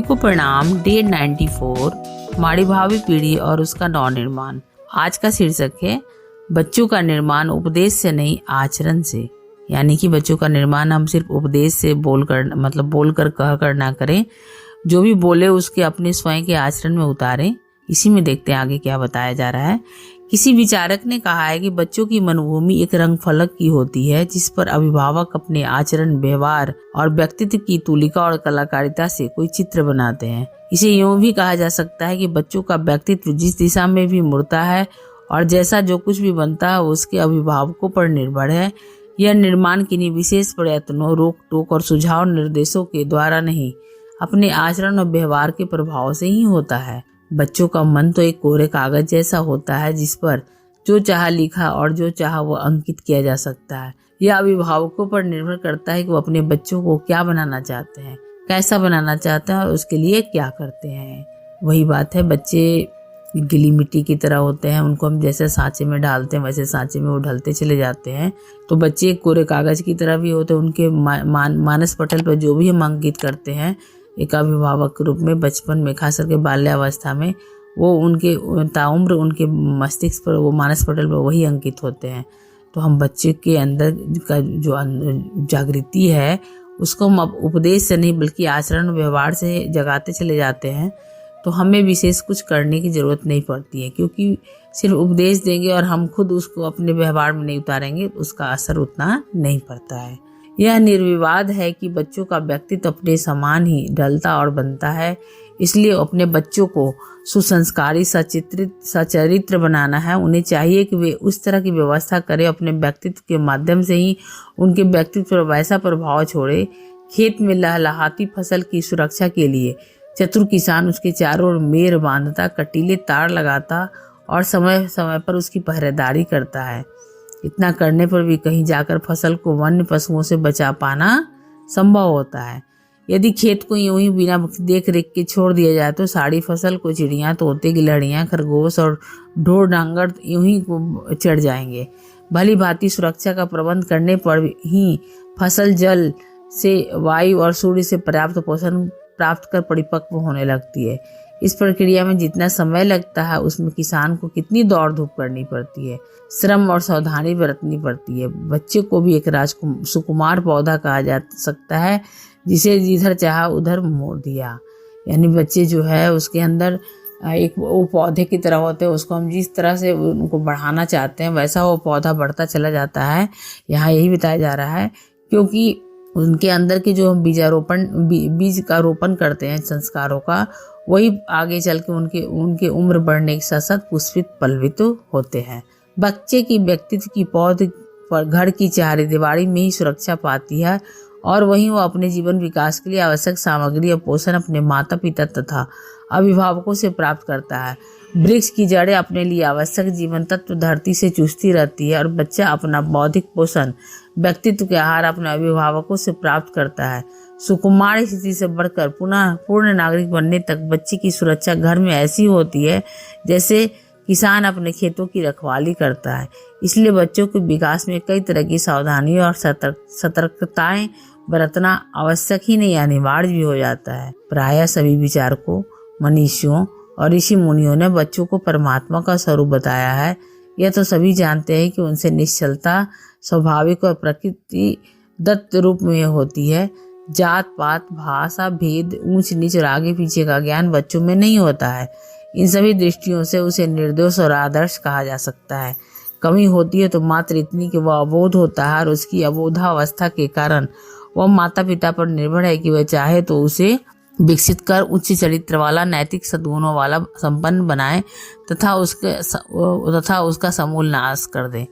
सभी को प्रणाम। डे 94 हमारी भावी पीढ़ी और उसका नव निर्माण। आज का शीर्षक है बच्चों का निर्माण उपदेश से नहीं आचरण से। यानी कि बच्चों का निर्माण हम सिर्फ उपदेश से बोलकर कहकर ना करें, जो भी बोले उसके अपने स्वयं के आचरण में उतारें। इसी में देखते हैं आगे क्या बताया जा रहा है। किसी विचारक ने कहा है कि बच्चों की मनोभूमि एक रंग फलक की होती है, जिस पर अभिभावक अपने आचरण, व्यवहार और व्यक्तित्व की तुलिका और कलाकारिता से कोई चित्र बनाते हैं। इसे यूं भी कहा जा सकता है कि बच्चों का व्यक्तित्व जिस दिशा में भी मुड़ता है और जैसा जो कुछ भी बनता है उसके अभिभावकों पर निर्भर है। यह निर्माण किन्हीं विशेष प्रयत्नों, रोक टोक और सुझाव निर्देशों के द्वारा नहीं, अपने आचरण और व्यवहार के प्रभाव से ही होता है। बच्चों का मन तो एक कोरे कागज जैसा होता है, जिस पर जो चाहा लिखा और जो चाहा वो अंकित किया जा सकता है। यह अभिभावकों पर निर्भर करता है कि वो अपने बच्चों को क्या बनाना चाहते हैं, कैसा बनाना चाहते हैं और उसके लिए क्या करते हैं। वही बात है, बच्चे गीली मिट्टी की तरह होते हैं। उनको हम जैसे सांचे में डालते हैं वैसे सांचे में वो ढलते चले जाते हैं। तो बच्चे कोरे कागज की तरह भी होते हैं। उनके मानस पटल पर जो भी हम अंकित करते हैं एक अभिभावक के रूप में, बचपन में खास करके बाल्यावस्था में, वो उनके ताउम्र उनके मस्तिष्क पर, वो मानस पटल पर वही अंकित होते हैं। तो हम बच्चे के अंदर का जो जागृति है उसको हम अब उपदेश से नहीं बल्कि आचरण व्यवहार से जगाते चले जाते हैं। तो हमें विशेष कुछ करने की ज़रूरत नहीं पड़ती है, क्योंकि सिर्फ उपदेश देंगे और हम खुद उसको अपने व्यवहार में नहीं उतारेंगे तो उसका असर उतना नहीं पड़ता है। यह निर्विवाद है कि बच्चों का व्यक्तित्व अपने समान ही ढलता और बनता है। इसलिए अपने बच्चों को सुसंस्कारी, सचरित्र बनाना है। उन्हें चाहिए कि वे उस तरह की व्यवस्था करें, अपने व्यक्तित्व के माध्यम से ही उनके व्यक्तित्व पर वैसा प्रभाव छोड़े। खेत में लहलहाती फसल की सुरक्षा के लिए चतुर किसान उसके चारों ओर मेड़ बांधता, कटीले तार लगाता और समय समय पर उसकी पहरेदारी करता है। इतना करने पर भी कहीं जाकर फसल को वन्य पशुओं से बचा पाना संभव होता है। यदि खेत को यूं ही बिना देख रेख के छोड़ दिया जाए तो सारी फसल को चिड़ियाँ, तोते, गिलहरियाँ, खरगोश और ढोर डांगर यूं ही चढ़ जाएंगे। भली भांति सुरक्षा का प्रबंध करने पर ही फसल जल से, वायु और सूर्य से पर्याप्त पोषण प्राप्त कर परिपक्व होने लगती है। इस प्रक्रिया में जितना समय लगता है उसमें किसान को कितनी दौड़ धूप करनी पड़ती है, श्रम और सावधानी बरतनी पड़ती है। बच्चे को भी एक सुकुमार पौधा कहा जा सकता है, जिसे जिधर चाहा उधर मोड़ दिया। यानी बच्चे जो है उसके अंदर एक वो पौधे की तरह होते हैं। उसको हम जिस तरह से उनको बढ़ाना चाहते हैं वैसा वो पौधा बढ़ता चला जाता है। यहाँ यही बताया जा रहा है, क्योंकि उनके अंदर के जो हम बीज का रोपण करते हैं संस्कारों का, वही आगे चल के उनके उम्र बढ़ने के साथ साथ पुष्पित पल्लवित होते हैं। बच्चे की व्यक्तित्व की पौध पर घर की चार दीवारी में ही सुरक्षा पाती है और वहीं वो अपने जीवन विकास के लिए आवश्यक सामग्री और पोषण अपने माता पिता तथा अभिभावकों से प्राप्त करता है। वृक्ष की जड़ें अपने लिए आवश्यक जीवन तत्व धरती से चूसती रहती है और बच्चा अपना बौद्धिक पोषण, व्यक्तित्व के आहार अपने अभिभावकों से प्राप्त करता है। सुकुमार स्थिति से बढ़कर पुनः पूर्ण नागरिक बनने तक बच्चे की सुरक्षा घर में ऐसी होती है जैसे किसान अपने खेतों की रखवाली करता है। इसलिए बच्चों के विकास में कई तरह की सावधानियां और सतर्कताएं बरतना आवश्यक ही नहीं, अनिवार्य भी हो जाता है। प्रायः सभी विचारकों, मनीषियों और ऋषि मुनियों ने बच्चों को परमात्मा का स्वरूप बताया है। यह तो सभी जानते हैं कि उनसे निश्चलता स्वाभाविक और प्रकृति दत्त रूप में होती है। जात पात, भाषा भेद, ऊंच नीच और आगे पीछे का ज्ञान बच्चों में नहीं होता है। इन सभी दृष्टियों से उसे निर्दोष और आदर्श कहा जा सकता है। कमी होती है तो मात्र इतनी कि वह अबोध होता है और उसकी अबोधावस्था के कारण वह माता पिता पर निर्भर है कि वह चाहे तो उसे विकसित कर उच्च चरित्र वाला, नैतिक सद्गुणों वाला संपन्न बनाए तथा उसका समूल नाश कर दे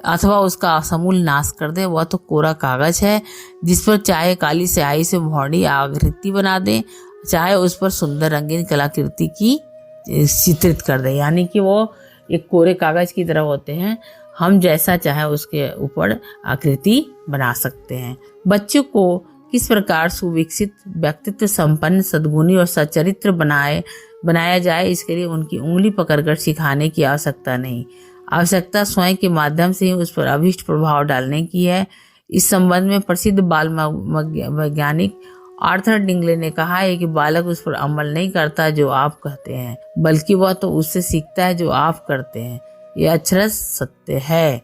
अथवा उसका समूल नाश कर दे। वह तो कोरा कागज है जिस पर चाहे काली स्याही से भौंडी आकृति बना दे, चाहे उस पर सुंदर रंगीन कलाकृति की चित्रित कर दे। यानी कि वो एक कोरे कागज की तरह होते हैं, हम जैसा चाहे उसके ऊपर आकृति बना सकते हैं। बच्चों को किस प्रकार सुविकसित, व्यक्तित्व संपन्न, सद्गुणी और सच्चरित्र बनाया जाए, इसके लिए उनकी उंगली पकड़कर सिखाने की आवश्यकता नहीं। आवश्यकता स्वयं के माध्यम से ही उस पर अभीष्ट प्रभाव डालने की है। इस संबंध में प्रसिद्ध बाल वैज्ञानिक आर्थर डिंगले ने कहा है कि बालक उस पर अमल नहीं करता जो आप कहते हैं, बल्कि वह तो उससे सीखता है जो आप करते हैं। यह अक्षरश सत्य है।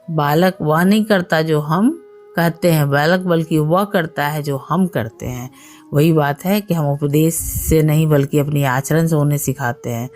बालक वह नहीं करता जो हम कहते हैं बल्कि वह करता है जो हम करते हैं। वही बात है कि हम उपदेश से नहीं बल्कि अपनी आचरण से उन्हें सिखाते हैं।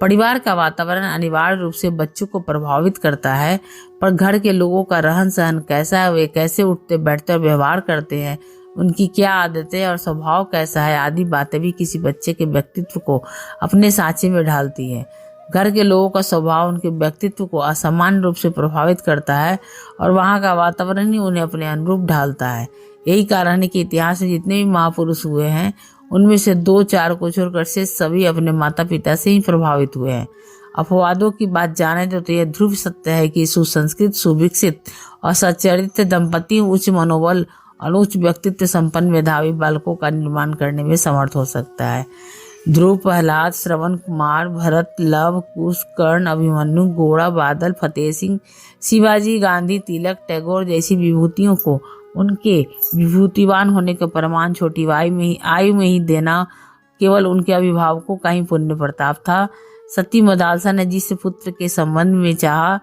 परिवार का वातावरण अनिवार्य रूप से बच्चों को प्रभावित करता है, पर घर के लोगों का रहन सहन कैसा है, वे कैसे उठते बैठते और व्यवहार करते हैं, उनकी क्या आदतें और स्वभाव कैसा है, आदि बातें भी किसी बच्चे के व्यक्तित्व को अपने सांचे में ढालती है। घर के लोगों का स्वभाव उनके व्यक्तित्व को असामान्य रूप से प्रभावित करता है और वहाँ का वातावरण ही उन्हें अपने अनुरूप ढालता है। यही कारण है कि इतिहास में जितने भी महापुरुष हुए हैं उनमें से 2-4 को छोड़कर से सभी अपने माता पिता से ही प्रभावित हुए हैं। अपवादों की बात जाने तो यह ध्रुव सत्य है कि सुसंस्कृत, सुविकसित और सच्चरित्र दंपति उच्च मनोबल और उच्च व्यक्तित्व संपन्न मेधावी बालकों का निर्माण करने में समर्थ हो सकता है। ध्रुव, प्रहलाद, श्रवण कुमार, भरत, लव कुश, कर्ण, अभिमन्यु, घोड़ा, बादल, फतेह सिंह, शिवाजी, गांधी, तिलक, टैगोर जैसी विभूतियों को उनके विभूतिवान होने का प्रमाण छोटी आयु में ही देना केवल उनके अभिभावकों का ही पुण्य प्रताप था। सती मदालसा ने जिस पुत्र के संबंध में चाहा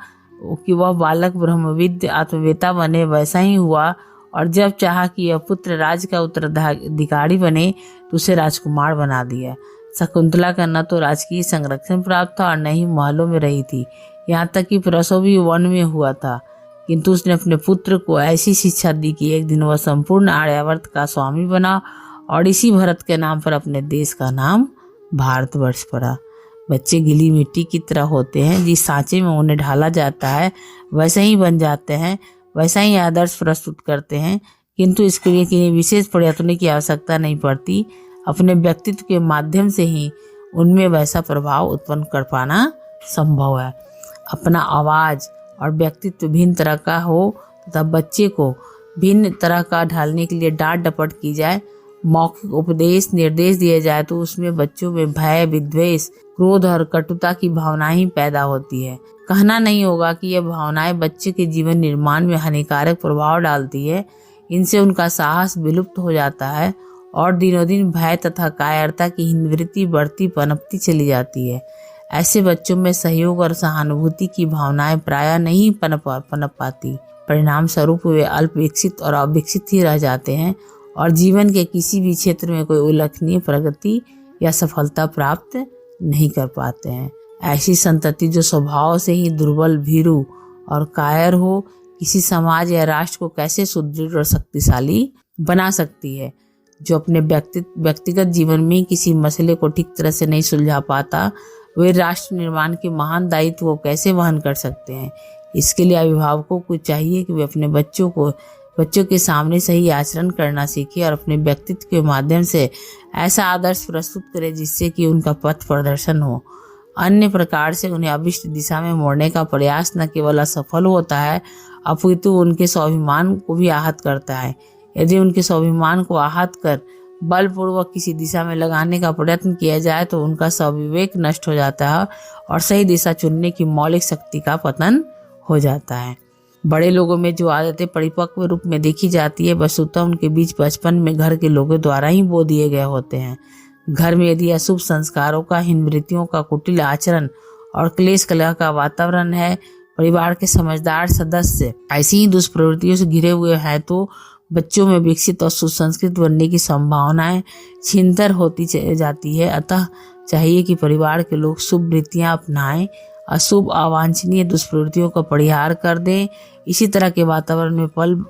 कि वह बालक ब्रह्मविद्य आत्मवेता बने, वैसा ही हुआ, और जब चाहा कि यह पुत्र राज का उत्तराधिकारी बने तो उसे राजकुमार बना दिया। शकुंतला का न तो राजकीय संरक्षण प्राप्त था और न ही महलों में रही थी, यहाँ तक कि प्रसव भी वन में हुआ था, किंतु उसने अपने पुत्र को ऐसी शिक्षा दी कि एक दिन वह संपूर्ण आर्यावर्त का स्वामी बना और इसी भरत के नाम पर अपने देश का नाम भारतवर्ष पड़ा। बच्चे गीली मिट्टी की तरह होते हैं, जिस सांचे में उन्हें ढाला जाता है वैसे ही बन जाते हैं, वैसा ही आदर्श प्रस्तुत करते हैं, किंतु इसके लिए किसी विशेष प्रयत्नों की आवश्यकता नहीं पड़ती। अपने व्यक्तित्व के माध्यम से ही उनमें वैसा प्रभाव उत्पन्न कर पाना संभव है। अपना आवाज और व्यक्तित्व भिन्न तरह का हो तथा बच्चे को भिन्न तरह का ढालने के लिए डांट डपट की जाए, मौखिक उपदेश निर्देश दिए जाए तो उसमें बच्चों में भय, विद्वेष, क्रोध और कटुता की भावनाएं ही पैदा होती है। कहना नहीं होगा कि यह भावनाएं बच्चे के जीवन निर्माण में हानिकारक प्रभाव डालती है। इनसे उनका साहस विलुप्त हो जाता है और दिनों दिन भय तथा कायरता की हीनवृत्ति बढ़ती पनपती चली जाती है। ऐसे बच्चों में सहयोग और सहानुभूति की भावनाएं प्रायः नहीं पनप पाती। परिणाम स्वरूप वे अल्प विकसित और अविकसित ही रह जाते हैं और जीवन के किसी भी क्षेत्र में कोई उल्लेखनीय प्रगति या सफलता प्राप्त नहीं कर पाते हैं। ऐसी संतति जो स्वभाव से ही दुर्बल, भीरू और कायर हो, किसी समाज या राष्ट्र को कैसे सुदृढ़ और शक्तिशाली बना सकती है। जो अपने व्यक्तिगत जीवन में किसी मसले को ठीक तरह से नहीं सुलझा पाता, वे राष्ट्र निर्माण के महान दायित्व को कैसे वहन कर सकते हैं। इसके लिए अभिभावकों को चाहिए कि वे अपने बच्चों के सामने सही आचरण करना सीखें और अपने व्यक्तित्व के माध्यम से ऐसा आदर्श प्रस्तुत करें जिससे कि उनका पथ प्रदर्शन हो। अन्य प्रकार से उन्हें अभिष्ट दिशा में मोड़ने का प्रयास न केवल असफल होता है, अपितु उनके स्वाभिमान को भी आहत करता है। यदि उनके स्वाभिमान को आहत कर बलपूर्वक किसी दिशा में लगाने का प्रयत्न किया जाए तो उनका स्वविवेक नष्ट हो जाता है और सही दिशा चुनने की मौलिक शक्ति का पतन हो जाता है। बड़े लोगों में जो आदतें परिपक्व रूप में देखी जाती है, वस्तुतः उनके बीच बचपन में घर के लोगों द्वारा ही बो दिए गए होते हैं। घर में यदि अशुभ संस्कारों का, हीनवृत्तियों का, कुटिल आचरण और क्लेश कलह का वातावरण है, परिवार के समझदार सदस्य ऐसी ही दुष्प्रवृत्तियों से घिरे हुए हैं, तो बच्चों में विकसित और सुसंस्कृत बनने की संभावनाएं छिनतर होती जाती है। अतः चाहिए कि परिवार के लोग शुभ वृत्तियां अपनाएं, अशुभ अवांछनीय दुष्प्रवृत्तियों का परिहार कर दें। इसी तरह के वातावरण में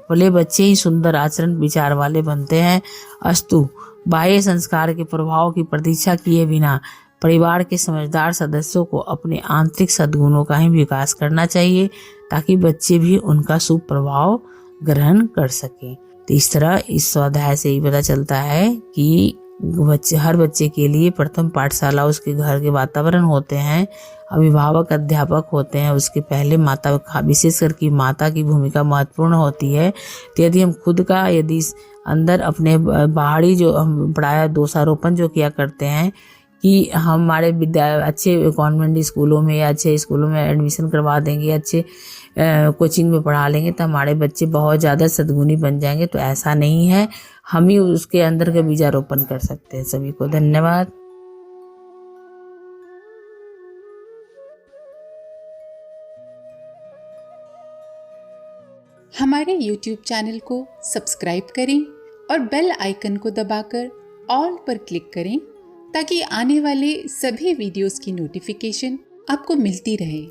पले बच्चे ही सुंदर आचरण विचार वाले बनते हैं। अस्तु, बाह्य संस्कार के प्रभाव की प्रतीक्षा किए बिना परिवार के समझदार सदस्यों को अपने आंतरिक सद्गुणों का ही विकास करना चाहिए ताकि बच्चे भी उनका शुभ प्रभाव ग्रहण कर सकें। तो इस तरह इस स्वाध्याय से ही पता चलता है कि हर बच्चे के लिए प्रथम पाठशाला उसके घर के वातावरण होते हैं, अभिभावक अध्यापक होते हैं, उसके पहले माता, विशेषकर की माता की भूमिका महत्वपूर्ण होती है। तो यदि हम खुद का अंदर अपने बाहरी जो हम प्रायः दोषारोपण जो किया करते हैं कि हमारे अच्छे कॉन्वेंट स्कूलों में या अच्छे स्कूलों में एडमिशन करवा देंगे, अच्छे कोचिंग में पढ़ा लेंगे तो हमारे बच्चे बहुत ज़्यादा सद्गुणी बन जाएंगे। तो ऐसा नहीं है, हम ही उसके अंदर का बीजारोपण कर सकते हैं। सभी को धन्यवाद। हमारे YouTube चैनल को सब्सक्राइब करें और बेल आइकन को दबाकर ऑल पर क्लिक करें ताकि आने वाले सभी वीडियोस की नोटिफिकेशन आपको मिलती रहे।